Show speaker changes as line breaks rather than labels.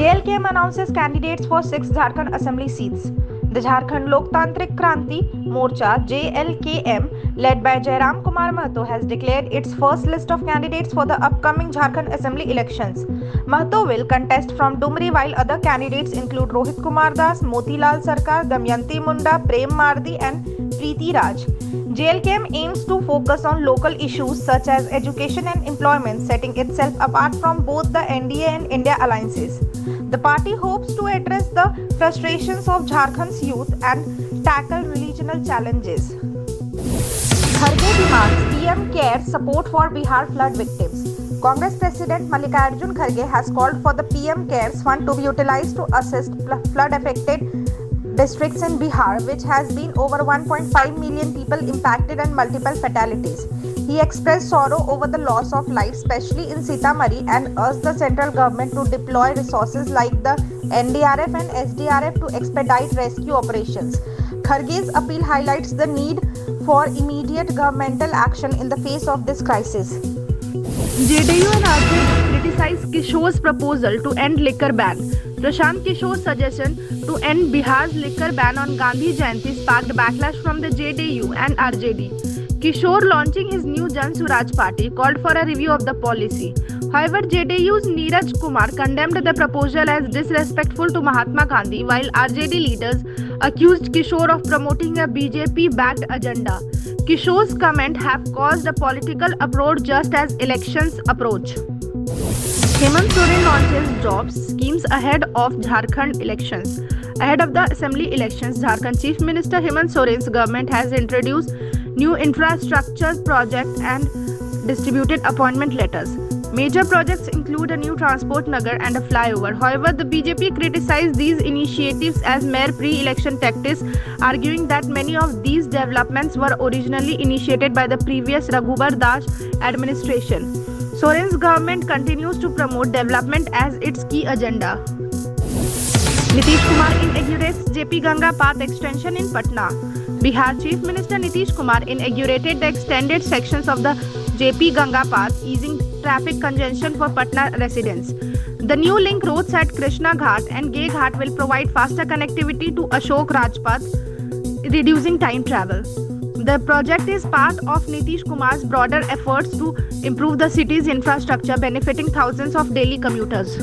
JLKM announces candidates for 6 Jharkhand Assembly seats. The Jharkhand Loktantrik Kranti Morcha JLKM, led by Jairam Kumar Mahato, has declared its first list of candidates for the upcoming Jharkhand Assembly elections. Mahato will contest from Dumri, while other candidates include Rohit Kumar Das, Motilal Sarkar, Damayanti Munda, Prem Mardi and Preeti Raj. JLKM aims to focus on local issues such as education and employment, setting itself apart from both the NDA and India alliances. The party hopes to address the frustrations of Jharkhand's youth and tackle regional challenges. Kharge demands PM cares support for Bihar flood victims. Congress President Mallikarjun Kharge has called for the PM cares fund to be utilized to assist flood-affected districts in Bihar, which has been over 1.5 million people impacted and multiple fatalities. He expressed sorrow over the loss of life, especially in Sitamarhi, and urged the central government to deploy resources like the NDRF and SDRF to expedite rescue operations. Kharge's appeal highlights the need for immediate governmental action in the face of this crisis.
JDU and RJD criticized Kishore's proposal to end liquor ban. Prashant Kishore's suggestion to end Bihar's liquor ban on Gandhi Jayanti sparked backlash from the JDU and RJD. Kishore, launching his new Jan Swaraj party, called for a review of the policy. However, JDU's Neeraj Kumar condemned the proposal as disrespectful to Mahatma Gandhi, while RJD leaders accused Kishore of promoting a BJP-backed agenda. Kishore's comment have caused a political uproar just as elections approach. Hemant Soren launches jobs schemes ahead of Jharkhand elections. Ahead of the assembly elections, Jharkhand Chief Minister Hemant Soren's government has introduced new infrastructure projects and distributed appointment letters. Major projects include a new transport nagar and a flyover. However, the BJP criticized these initiatives as mere pre-election tactics, arguing that many of these developments were originally initiated by the previous Raghubar Das administration. Soren's government continues to promote development as its key agenda. Nitish Kumar inaugurates JP Ganga Path extension in Patna. Bihar Chief Minister Nitish Kumar inaugurated the extended sections of the JP Ganga Path, easing traffic congestion for Patna residents. The new link roads at Krishna Ghat and Gay Ghat will provide faster connectivity to Ashok Rajpath, reducing time travel. The project is part of Nitish Kumar's broader efforts to improve the city's infrastructure, benefiting thousands of daily commuters.